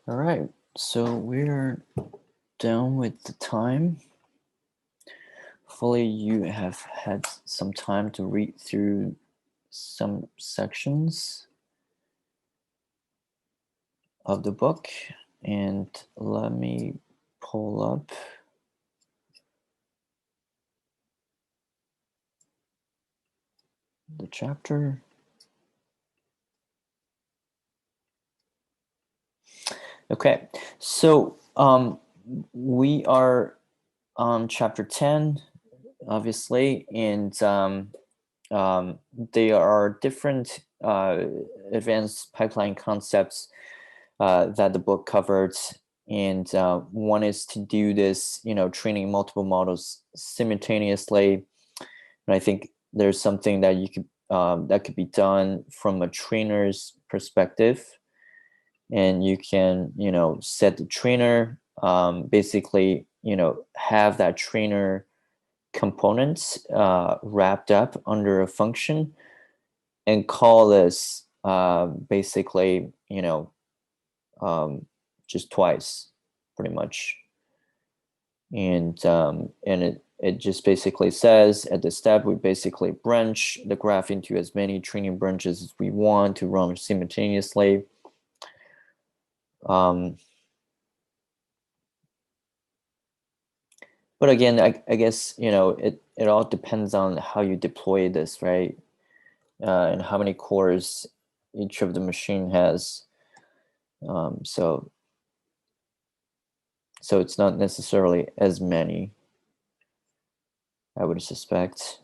All right, so we're done with the time. Hopefully you have had some time to read through some sections of the book, and let me pull up the chapter. Okay, so we are on chapter 10, obviously, and there are different advanced pipeline concepts that the book covered, and one is to do this, training multiple models simultaneously. And I think there's something that you could that could be done from a trainer's perspective, and you can set the trainer, basically have that trainer components wrapped up under a function, and call this basically just twice, pretty much. And it just basically says at this step, we basically branch the graph into as many training branches as we want to run simultaneously. But again, I guess it all depends on how you deploy this, right? And how many cores each of the machine has. So it's not necessarily as many, I would suspect.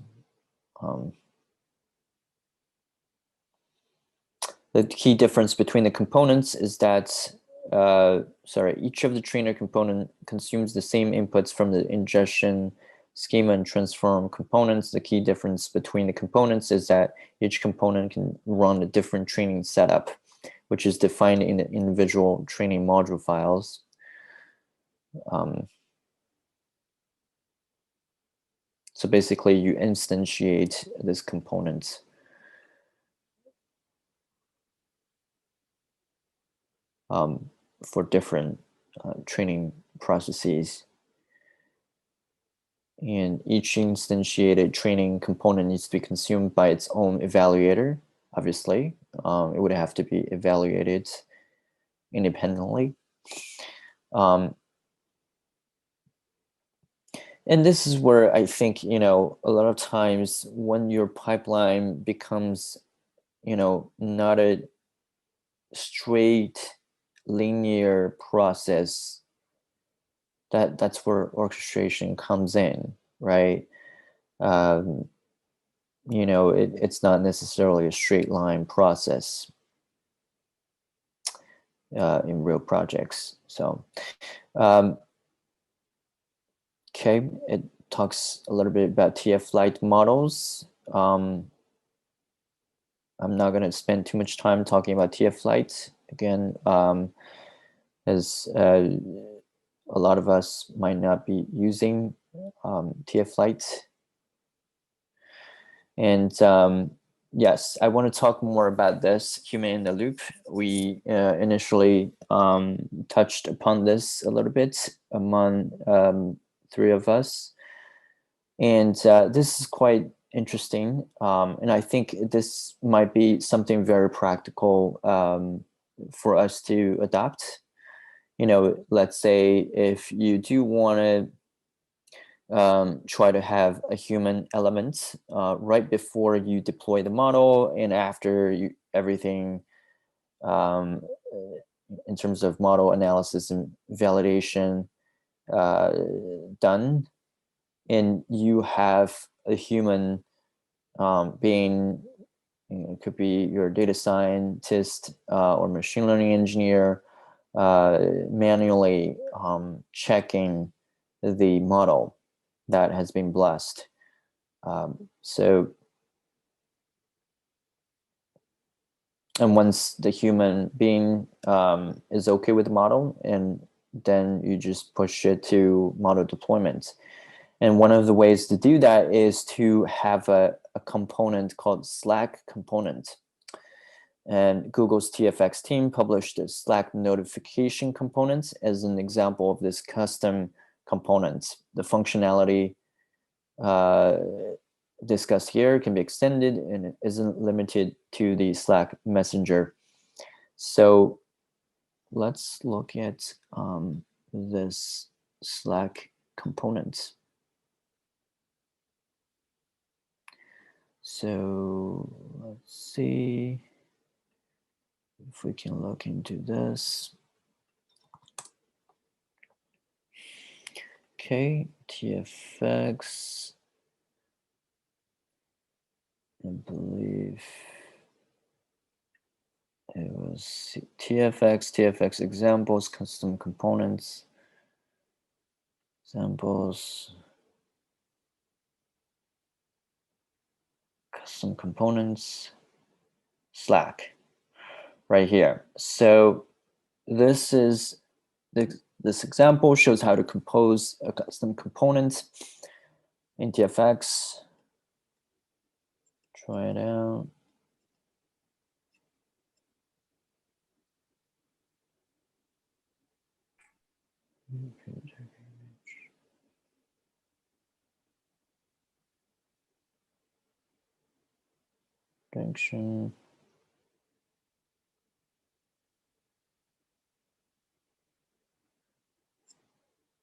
The key difference between the components is that, each of the trainer component consumes the same inputs from the ingestion, schema, and transform components. The key difference between the components is that each component can run a different training setup, which is defined in the individual training module files. So basically, you instantiate this component for different training processes. And each instantiated training component needs to be consumed by its own evaluator, obviously. It would have to be evaluated independently. And this is where I think, a lot of times when your pipeline becomes, not a straight linear process, that's where orchestration comes in, right? It's not necessarily a straight line process in real projects. So, okay, it talks a little bit about TF-Lite models. I'm not going to spend too much time talking about TF-Lite. Again, as a lot of us might not be using TF-Lite. And yes, I want to talk more about this, human in the loop. We initially touched upon this a little bit among three of us. And this is quite interesting. And I think this might be something very practical for us to adopt. Let's say if you do want to try to have a human element right before you deploy the model and after everything in terms of model analysis and validation done, and you have a human being, it could be your data scientist or machine learning engineer, manually checking the model that has been blessed. And once the human being is okay with the model, and then you just push it to model deployment. And one of the ways to do that is to have a component called Slack component. And Google's TFX team published a Slack notification components as an example of this custom component. The functionality discussed here can be extended and it isn't limited to the Slack messenger. So let's look at this Slack component. So let's see if we can look into this. Okay, TFX, I believe it was TFX examples, custom components, examples, custom components, Slack, right here. So this is this example shows how to compose a custom component in TFX. Try it out. Direction.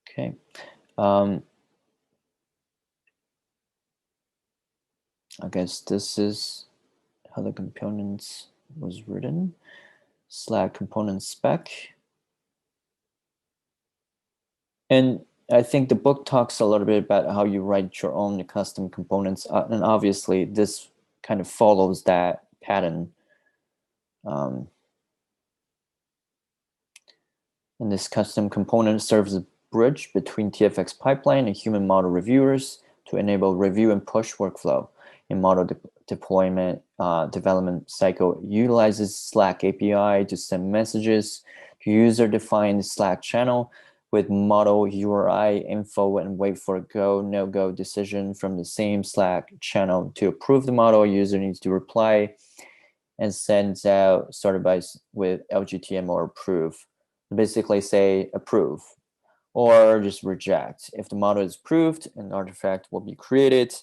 Okay. I guess this is how the components was written. Slack component spec. And I think the book talks a little bit about how you write your own custom components. And obviously this kind of follows that pattern. And this custom component serves as a bridge between TFX pipeline and human model reviewers to enable review and push workflow in model deployment development cycle. Utilizes Slack API to send messages to user-defined Slack channel with model URI info and wait for a go, no-go decision from the same Slack channel. To approve the model, user needs to reply and sends out started by with LGTM or approve. Basically say approve or just reject. If the model is approved, an artifact will be created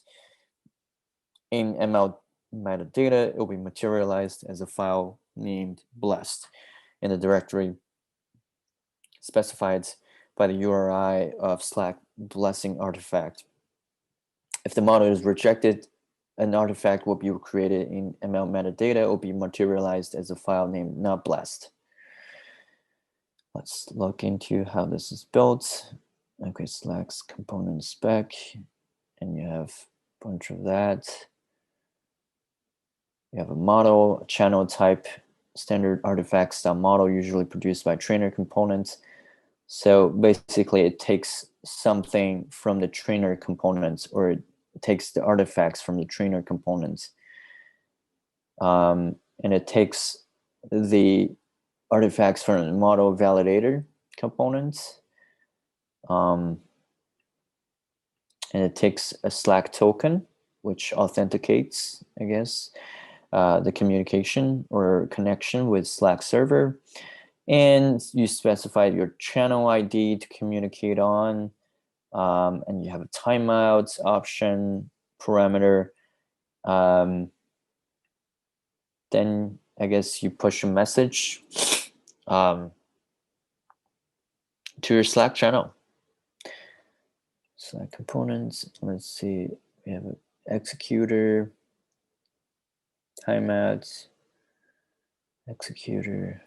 in ML metadata. It will be materialized as a file named blessed in the directory specified by the URI of Slack blessing artifact. If the model is rejected, an artifact will be created in ML metadata. It will be materialized as a file named not blessed. Let's look into how this is built. Okay, Slack's component spec, and you have a bunch of that. You have a model, a channel type, standard artifact style model, usually produced by trainer components. So basically it takes something from the trainer components, or it takes the artifacts from the trainer components. And it takes the artifacts from the model validator components. And it takes a Slack token, which authenticates, I guess, the communication or connection with Slack server. And you specify your channel ID to communicate on. And you have a timeout option parameter. Then I guess you push a message to your Slack channel. Slack components, let's see, we have an executor, timeouts, executor,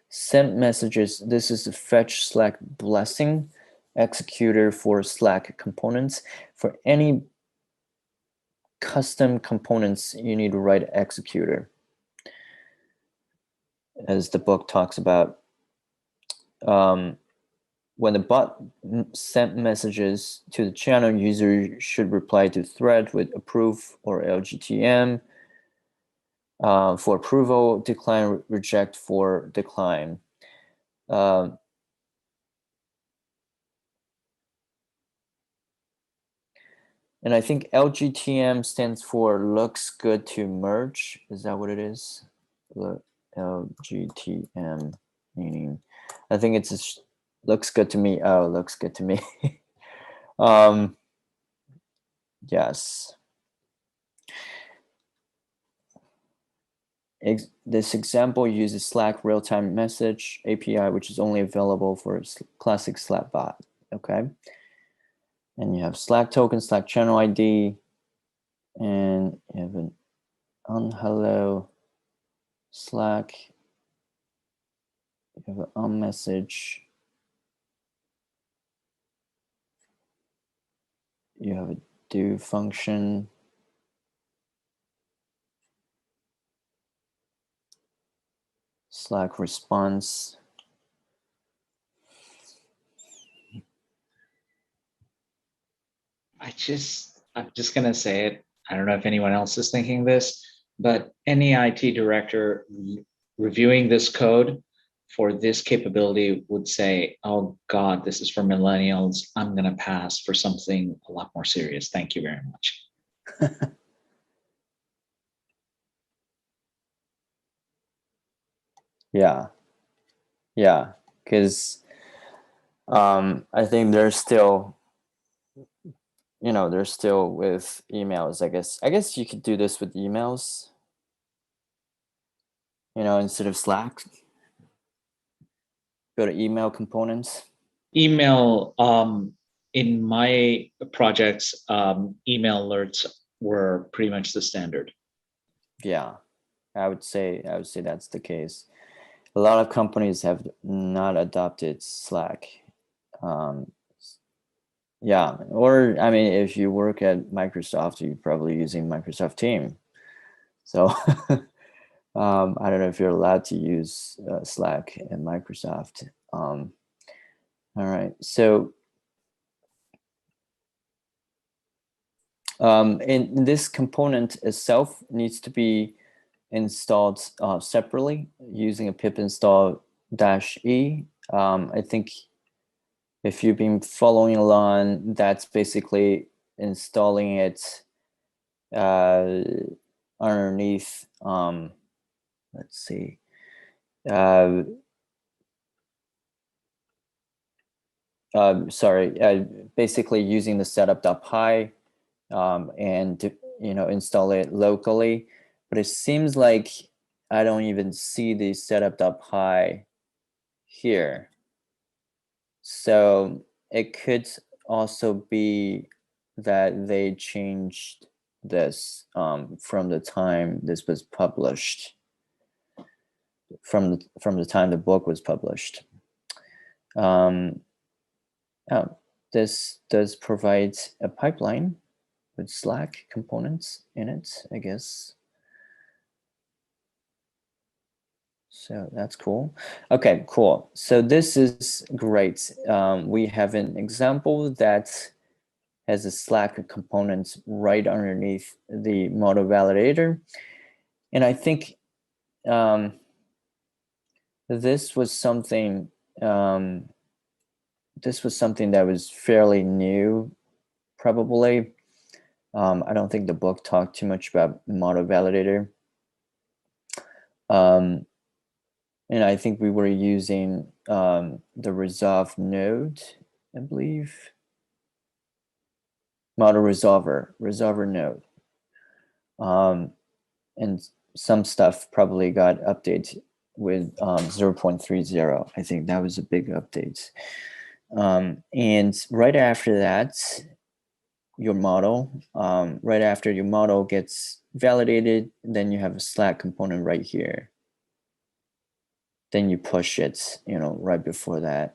send messages. This is the fetch Slack blessing executor for Slack components. For any custom components, you need to write executor. As the book talks about, when the bot sent messages to the channel, user should reply to thread with approve or LGTM for approval, decline, reject for decline. And I think LGTM stands for looks good to merge. Is that what it is? LGTM meaning, I think it's looks good to me. Oh, looks good to me. Yes. This example uses Slack real-time message API, which is only available for classic Slack bot. Okay. And you have Slack token, Slack channel ID, and you have an on hello Slack. You have an on message. You have a do function. Slack response. I'm just gonna say it. I don't know if anyone else is thinking this, but any IT director reviewing this code for this capability would say, oh God, this is for millennials. I'm gonna pass for something a lot more serious. Thank you very much. Yeah. Yeah. Because I think there's still, they're still with emails, I guess. I guess you could do this with emails, instead of Slack. Go to email components. Email, in my projects, email alerts were pretty much the standard. Yeah, I would say that's the case. A lot of companies have not adopted Slack. Yeah, or I mean, if you work at Microsoft, you're probably using Microsoft Team. So I don't know if you're allowed to use Slack at Microsoft. All right, so and this component itself needs to be installed separately using a pip install -e. I think if you've been following along, that's basically installing it underneath, let's see, basically using the setup.py and install it locally. But it seems like I don't even see the setup.py here. So it could also be that they changed this from the time this was published, from the time the book was published. Oh, this does provide a pipeline with Slack components in it, I guess. So that's cool. Okay, cool. So this is great. We have an example that has a Slack component right underneath the model validator. And I think this was something that was fairly new, probably. I don't think the book talked too much about model validator. And I think we were using the resolve node, I believe. Model resolver node. And some stuff probably got updated with 0.30. I think that was a big update. And right after that, your model, right after your model gets validated, then you have a Slack component right here. Then you push it, right before that.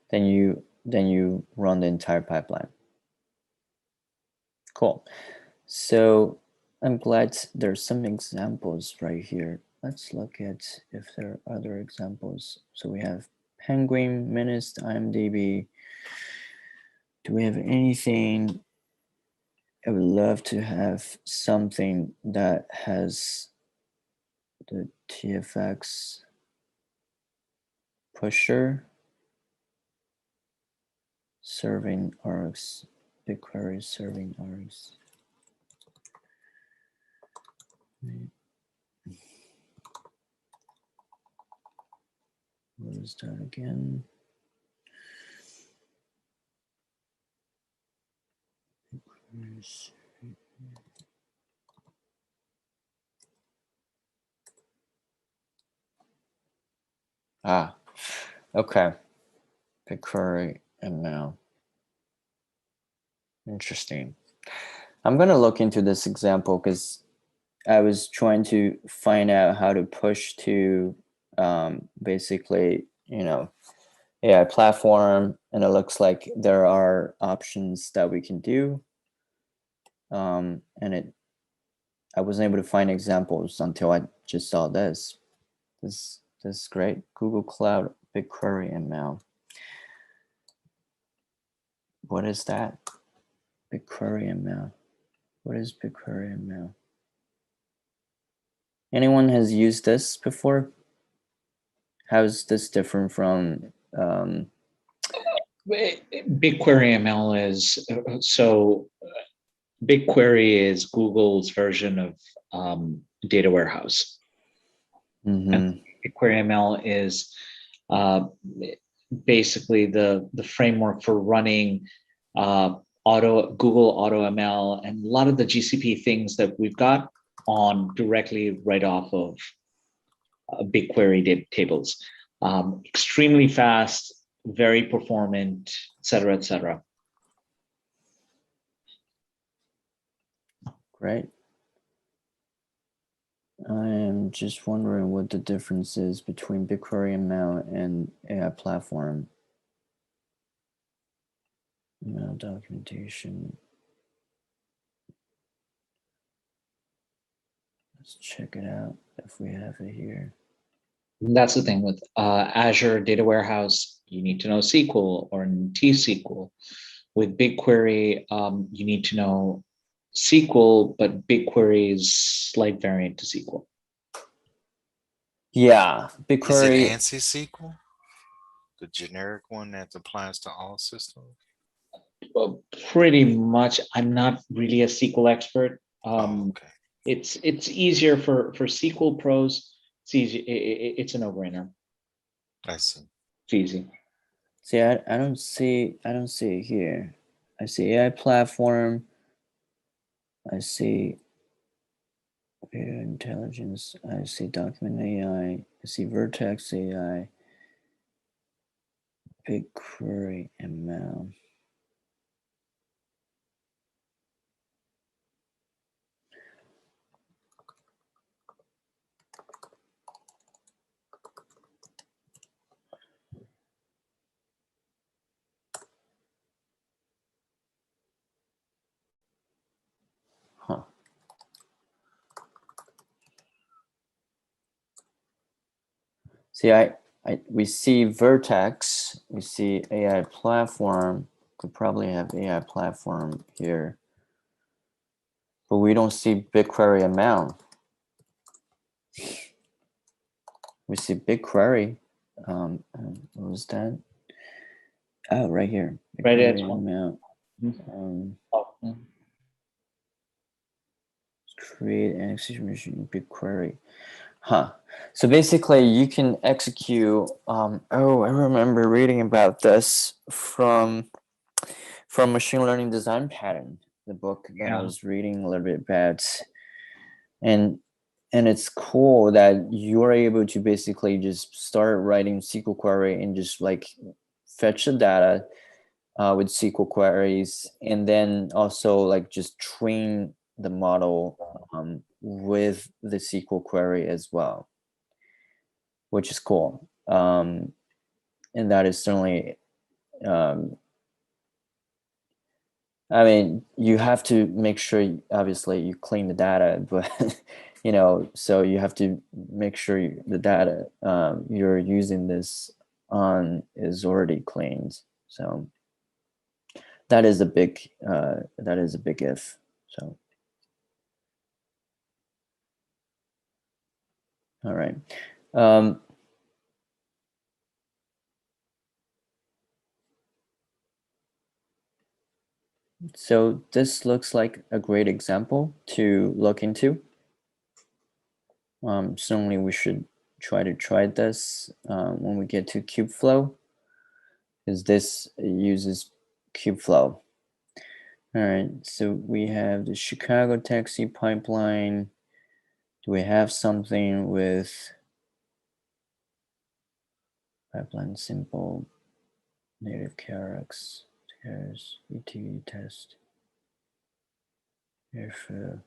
Then you run the entire pipeline. Cool. So I'm glad there's some examples right here. Let's look at if there are other examples. So we have Penguin, Minist, IMDb. Do we have anything? I would love to have something that has the TFX pusher, serving args, BigQuery serving args. What is that again? Ah, okay. BigQuery ML. Interesting. I'm going to look into this example because I was trying to find out how to push to basically, AI platform, and it looks like there are options that we can do. And I wasn't able to find examples until I just saw this. This is great. Google Cloud BigQuery ML. What is that? BigQuery ML. What is BigQuery ML? Anyone has used this before? How is this different from BigQuery ML is BigQuery is Google's version of data warehouse. And BigQuery ML is basically the framework for running Google Auto ML and a lot of the GCP things that we've got on directly right off of BigQuery tables. Extremely fast, very performant, et cetera, et cetera. Great. I am just wondering what the difference is between BigQuery ML and AI platform. ML documentation. Let's check it out if we have it here. That's the thing with Azure Data Warehouse, you need to know SQL or T-SQL. With BigQuery, you need to know SQL, but BigQuery is slight variant to SQL. Yeah, BigQuery. Is it ANSI SQL? The generic one that applies to all systems? Well, pretty much. I'm not really a SQL expert. Okay. It's easier for SQL pros. It's easy. It's a no-brainer. I see. It's easy. See, I don't see it here. I see AI platform. I see data intelligence. I see document AI. I see Vertex AI. BigQuery ML. Huh. See, we see Vertex, we see AI platform, could probably have AI platform here, but we don't see BigQuery ML. We see BigQuery. What was that? Oh, right here. BigQuery ML. Create an execution machine BigQuery. Huh. So basically you can execute, oh, I remember reading about this from Machine Learning Design Pattern, the book that I was reading a little bit about. And it's cool that you're able to basically just start writing SQL query and just like fetch the data with SQL queries, and then also like just train the model with the SQL query as well, which is cool. And that is certainly, I mean, you have to make sure, obviously, you clean the data, but so you have to make sure the data you're using this on is already cleaned. So that is a big if. So All right. So this looks like a great example to look into. Certainly we should try this when we get to Kubeflow, because this uses Kubeflow. All right, so we have the Chicago taxi pipeline. Do we have something with pipeline simple native characters, ETE test, airflow?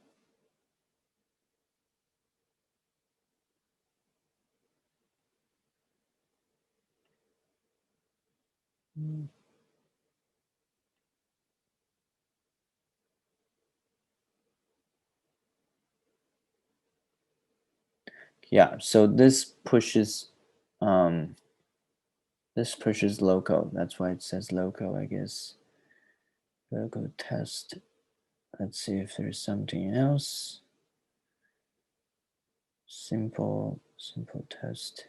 Yeah, so this pushes local. That's why it says local, I guess. Local test. Let's see if there's something else. Simple test.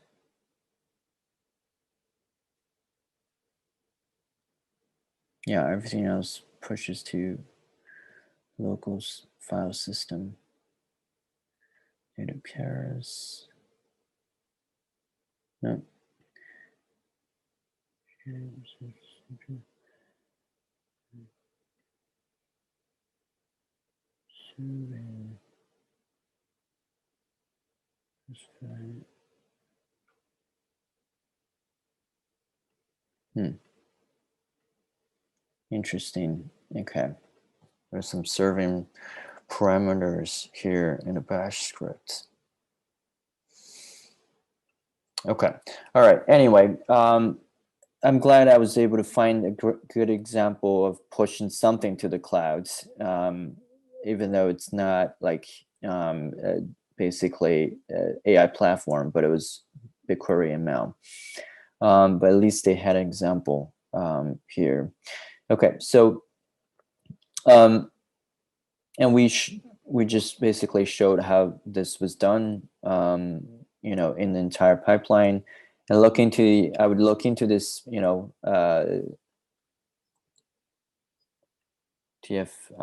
Yeah, everything else pushes to local file system. It appears. No. Interesting. Okay. There's some serving parameters here in a bash script. Okay. All right. Anyway, I'm glad I was able to find a good example of pushing something to the clouds, even though it's not like basically AI platform, but it was BigQuery ML. But at least they had an example here. Okay, so and we just basically showed how this was done, you know, in the entire pipeline. And I would look into this, you know, TFX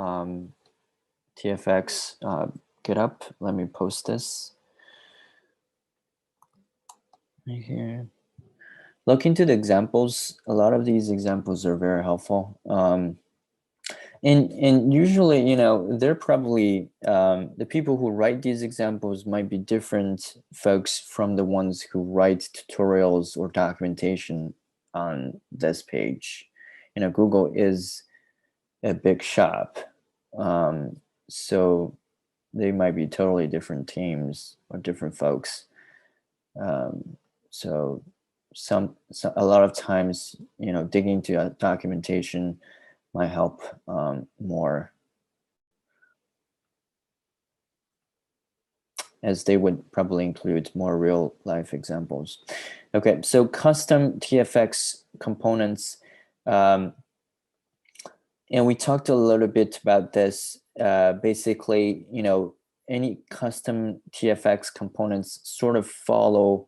GitHub. Let me post this right here. Look into the examples. A lot of these examples are very helpful. And usually, you know, they're probably the people who write these examples might be different folks from the ones who write tutorials or documentation on this page. You know, Google is a big shop, so they might be totally different teams or different folks. So a lot of times, you know, digging into documentation might help more, as they would probably include more real life examples. Okay, so custom TFX components. And we talked a little bit about this. Basically, you know, any custom TFX components sort of follow,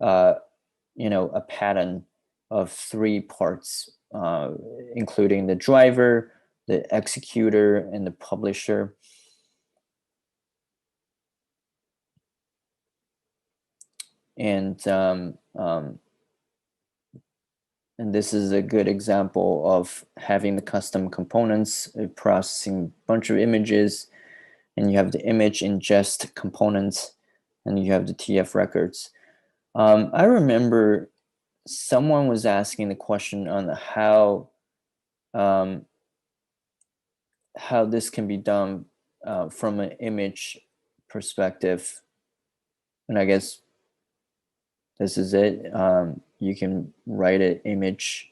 you know, a pattern of 3 parts, including the driver, the executor, and the publisher. And this is a good example of having the custom components, processing a bunch of images, and you have the image ingest components, and you have the TF records. I remember someone was asking the question on how this can be done from an image perspective, and I guess this is it. You can write an image,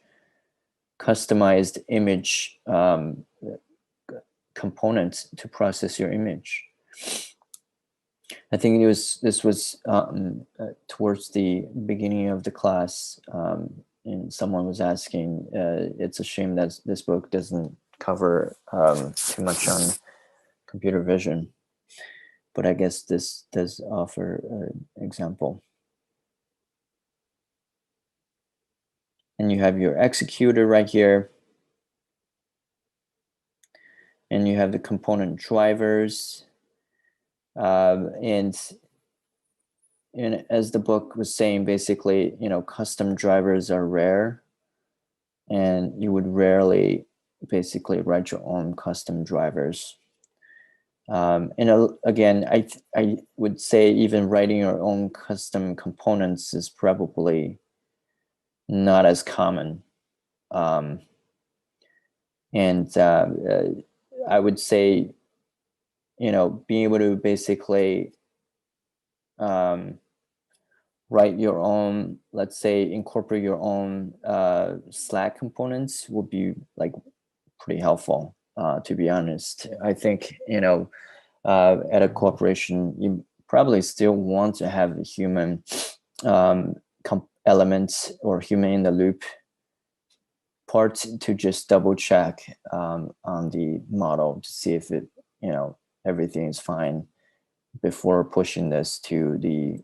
customized image component to process your image. I think this was towards the beginning of the class, and someone was asking. It's a shame that this book doesn't cover too much on computer vision, but I guess this does offer an example. And you have your executor right here. And you have the component drivers. And as the book was saying, basically, custom drivers are rare. And you would rarely basically write your own custom drivers. Again, I would say even writing your own custom components is probably not as common. I would say, being able to basically write your own, let's say, incorporate your own Slack components would be like pretty helpful, to be honest. I think, at a corporation, you probably still want to have the human elements or human in the loop part to just double check on the model to see if it, everything is fine before pushing this to the,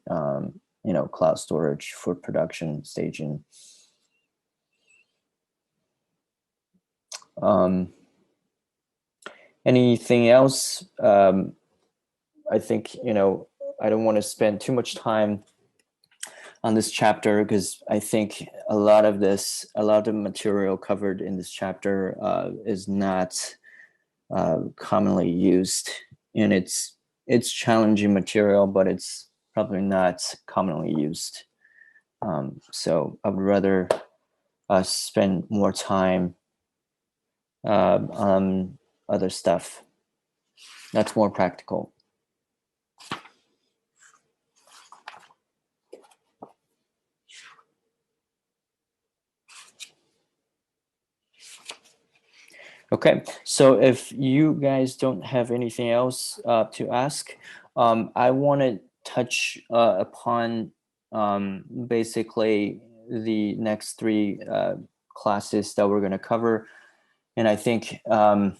cloud storage for production staging. Anything else? I think, I don't want to spend too much time on this chapter because I think a lot of the material covered in this chapter is not commonly used, and it's challenging material, but it's probably not commonly used. So I would rather spend more time on other stuff that's more practical. Okay, so if you guys don't have anything else to ask, I want to touch upon basically the next three classes that we're going to cover, and I think the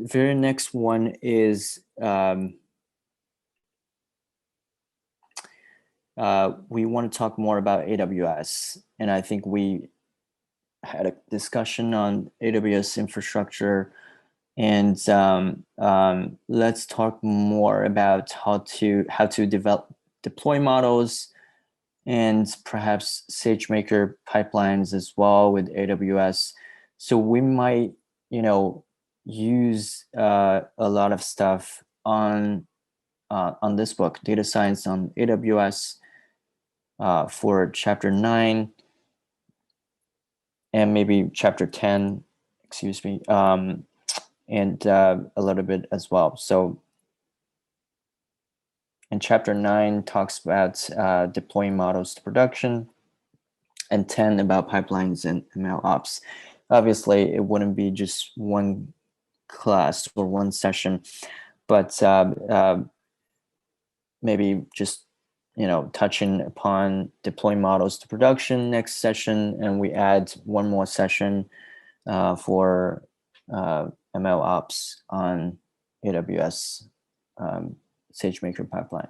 very next one is we want to talk more about AWS, and I think we had a discussion on AWS infrastructure, and let's talk more about how to deploy models and perhaps SageMaker pipelines as well with AWS. So we might, use a lot of stuff on this book, Data Science on AWS, for chapter 9. And maybe chapter 10, excuse me, and a little bit as well. So, and chapter 9 talks about deploying models to production, and 10 about pipelines and ML ops. Obviously, it wouldn't be just one class or one session, but maybe just touching upon deploying models to production next session, and we add one more session for ML ops on AWS SageMaker pipeline.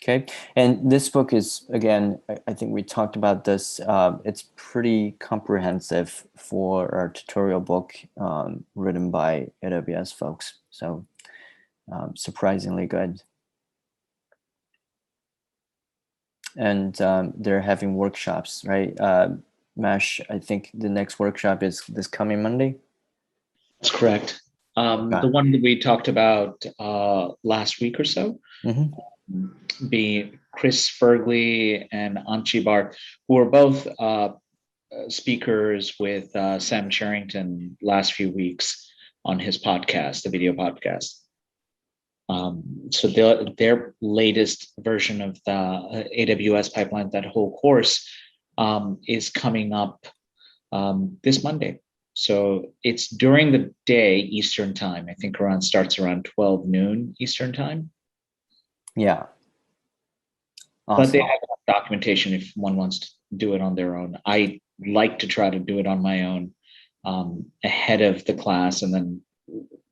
Okay, and this book is, again, I think we talked about this, it's pretty comprehensive for our tutorial book written by AWS folks. So surprisingly good. And they're having workshops, right? Mash, I think the next workshop is this coming Monday. That's correct. The one that we talked about last week or so, being Chris Fergley and Anchi Bart, who are both speakers with Sam Sherrington last few weeks on his podcast, the video podcast. So their latest version of the AWS pipeline, that whole course, is coming up this Monday. So it's during the day Eastern time. I think starts around 12 noon Eastern time. Yeah. Awesome. But they have documentation if one wants to do it on their own. I like to try to do it on my own ahead of the class, and then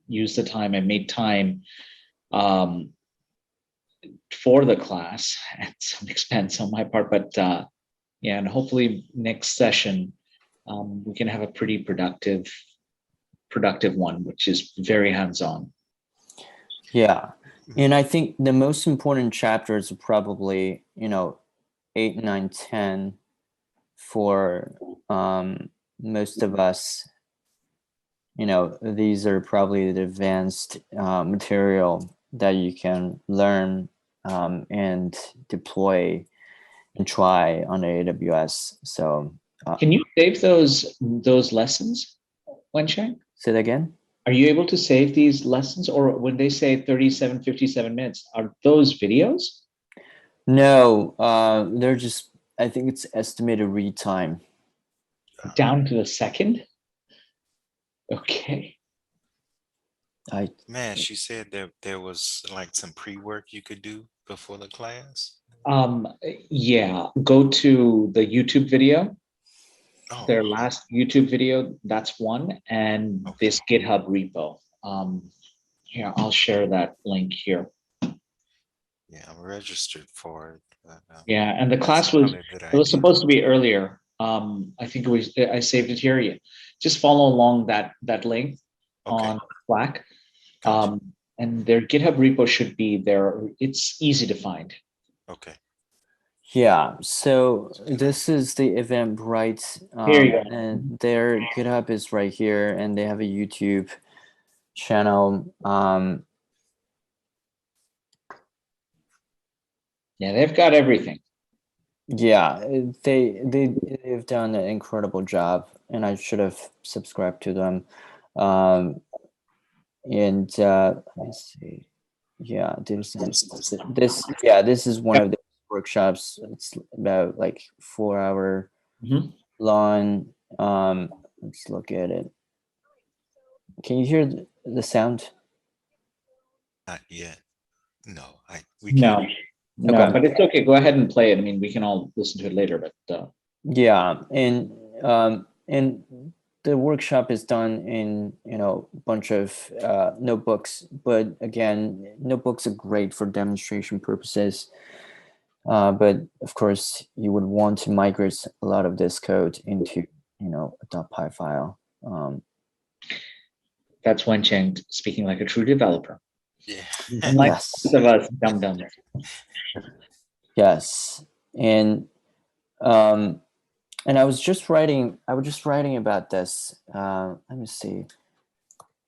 use the time and make time for the class at some expense on my part. But yeah, and hopefully next session we can have a pretty productive one, which is very hands-on. Yeah. And I think the most important chapters are probably, 8, 9, 10 for most of us. These are probably the advanced material that you can learn and deploy and try on AWS. So Can you save those lessons, Wensheng? say that again? Are you able to save these lessons, or when they say 37, 57 minutes, are those videos? No, they're just, I think it's estimated read time. Down to the second? Okay. Man, she said that there was like some pre-work you could do before the class. Yeah, go to the YouTube video. Oh, Their last YouTube video, that's one, and okay. this GitHub repo. Here, I'll share that link here. Yeah, I'm registered for it. But, Yeah, and the that's class was probably a good it was idea. supposed to be earlier. I think it was I saved it here. Yeah. Just follow along that link Okay, on Slack. gotcha. And their GitHub repo should be there. It's easy to find. Okay. Yeah, so this is the Eventbrite, Here you go. and their GitHub is right here, and they have a YouTube channel. Yeah, they've got everything. Yeah, they've done an incredible job, and I should have subscribed to them. And let me see. Yeah, this is one of the workshops. It's about like 4 hour Mhm. long. Let's look at it. Can you hear the sound? Not yet. No, we No, can't. no, Okay. but it's okay. Go ahead and play it. I mean, we can all listen to it later, but Yeah, and the workshop is done in a bunch of notebooks, but again, notebooks are great for demonstration purposes. But of course, you would want to migrate a lot of this code into a .py file. that's Wencheng speaking like a true developer. Yeah. Unlike Yes, most of us dum-dums. yes, um, and I was just writing about this. Let me see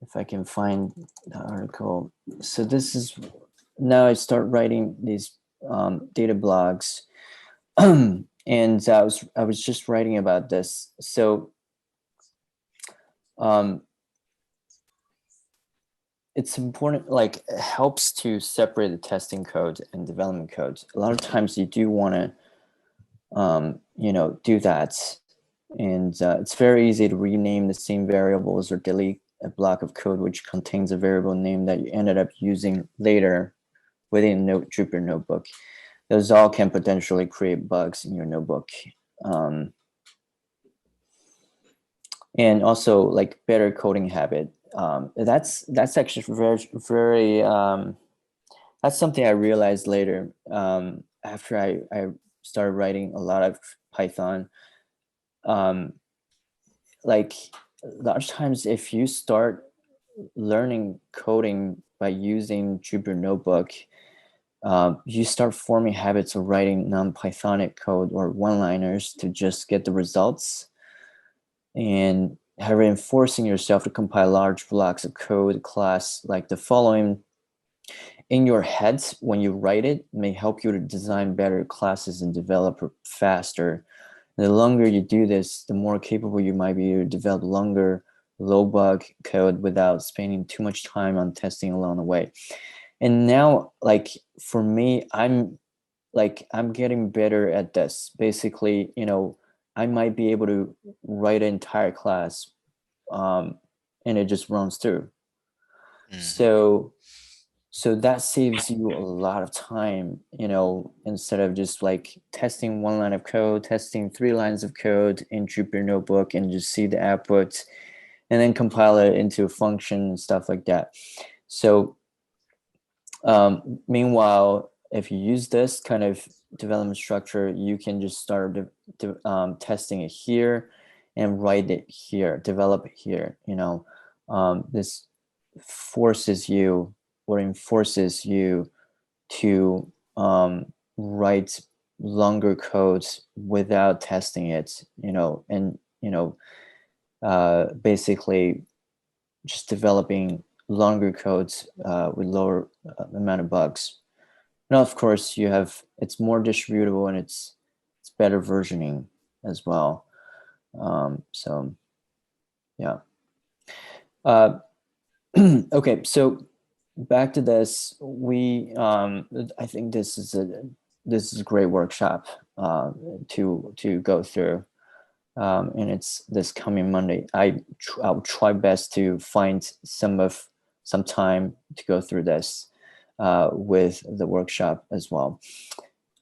if I can find the article. So this is now I start writing these data blogs, and I was just writing about this. So it's important, like it helps to separate the testing code and development code. A lot of times you do want to do that, and it's very easy to rename the same variables or delete a block of code which contains a variable name that you ended up using later within Jupyter Notebook. Those all can potentially create bugs in your notebook. And also like better coding habit. That's actually very that's something I realized later after I started writing a lot of Python. Like a lot of times if you start learning coding by using Jupyter Notebook, you start forming habits of writing non-Pythonic code or one-liners to just get the results, and reinforcing yourself to compile large blocks of code class like the following in your head when you write it may help you to design better classes and develop faster. And the longer you do this, the more capable you might be to develop longer, low bug code without spending too much time on testing along the way. And now, like for me, I'm getting better at this. Basically, I might be able to write an entire class, and it just runs through. Mhm. So So that saves you a lot of time, instead of just like testing one line of code, testing 3 lines of code in Jupyter Notebook and just see the output and then compile it into a function and stuff like that. So meanwhile, if you use this kind of development structure, you can just start testing it here and write it here, develop it here. This forces you or enforces you to write longer codes without testing it, and basically just developing longer codes with lower amount of bugs. Now, of course, it's more distributable and it's better versioning as well. So, yeah. Okay, so back to this. I think this is a great workshop to go through. And it's this coming Monday. I'll try best to find some time to go through this with the workshop as well.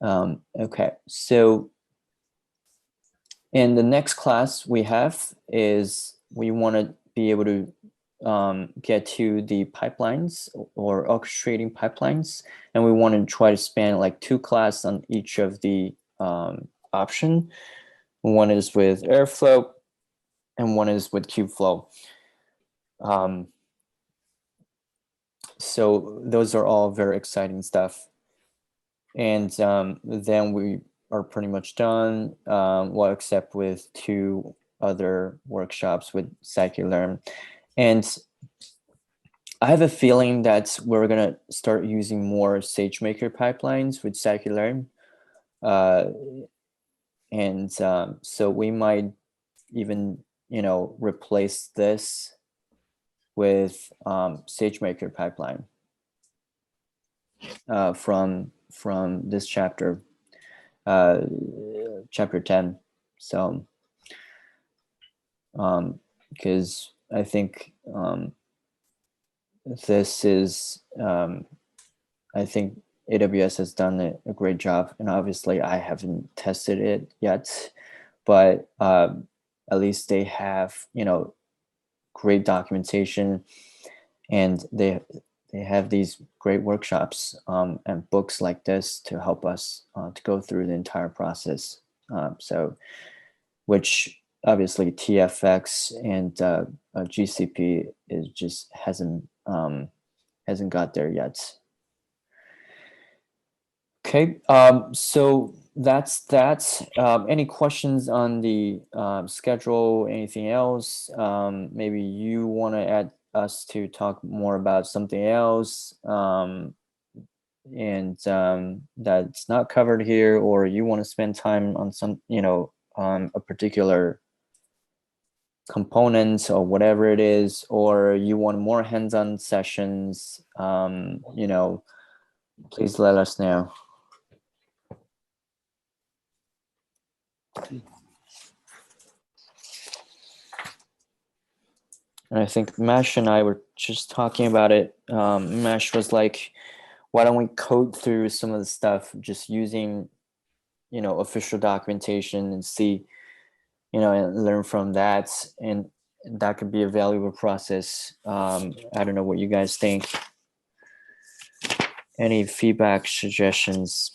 Okay, so in the next class we have is we want to be able to get to the pipelines or orchestrating pipelines, and we want to try to span like 2 classes on each of the option. One is with Airflow and one is with Kubeflow. So those are all very exciting stuff. And then we are pretty much done, well, except with 2 other workshops with Scikit-learn. And I have a feeling that we're going to start using more SageMaker pipelines with Scikit-learn. And so we might even, replace this with SageMaker pipeline from this chapter, chapter 10. So, because I think this is, I think AWS has done a great job, and obviously I haven't tested it yet, but at least they have, great documentation, and they have these great workshops and books like this to help us to go through the entire process. So, which obviously TFX and GCP just hasn't got there yet. Okay, so that's that. Any questions on the schedule? Anything else? Maybe you want to add us to talk more about something else, and that's not covered here, or you want to spend time on some, on a particular component or whatever it is, or you want more hands-on sessions, please let us know. And I think Mesh and I were just talking about it. Mesh was like, why don't we code through some of the stuff just using, official documentation and see, and learn from that. And that could be a valuable process. I don't know what you guys think. Any feedback, suggestions?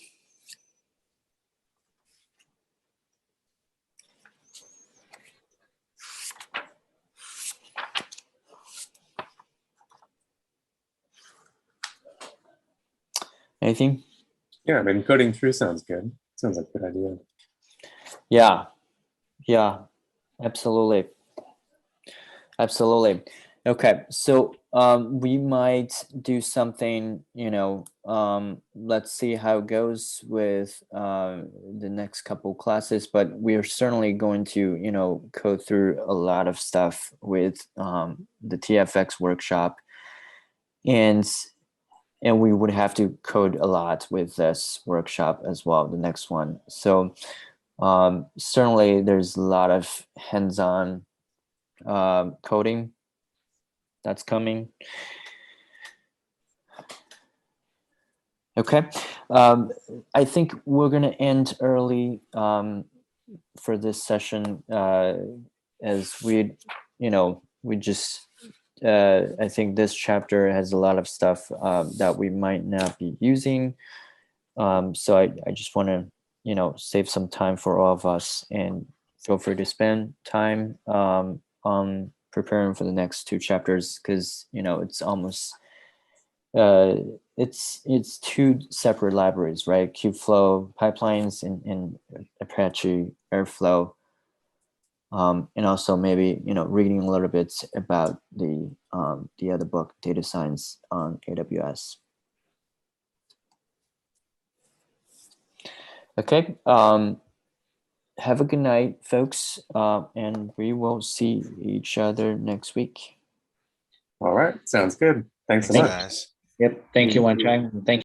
Anything? Yeah, I mean, coding through sounds good. Sounds like a good idea. Yeah, absolutely. Okay, so we might do something, let's see how it goes with the next couple classes, but we're certainly going to, code through a lot of stuff with the TFX workshop, and we would have to code a lot with this workshop as well, the next one. So certainly there's a lot of hands-on coding that's coming. Okay. I think we're going to end early for this session as we just, I think this chapter has a lot of stuff that we might not be using. So I just want to, save some time for all of us, and feel free to spend time on preparing for the next two chapters, because, it's almost, it's two separate libraries, right? Kubeflow pipelines and Apache Airflow. And also maybe, reading a little bit about the other book, Data Science on AWS. Okay. Have a good night, folks, and we will see each other next week. All right. Sounds good. Thanks so Thank- much. Guys. Yep. Thank you, Wan Chang. Thank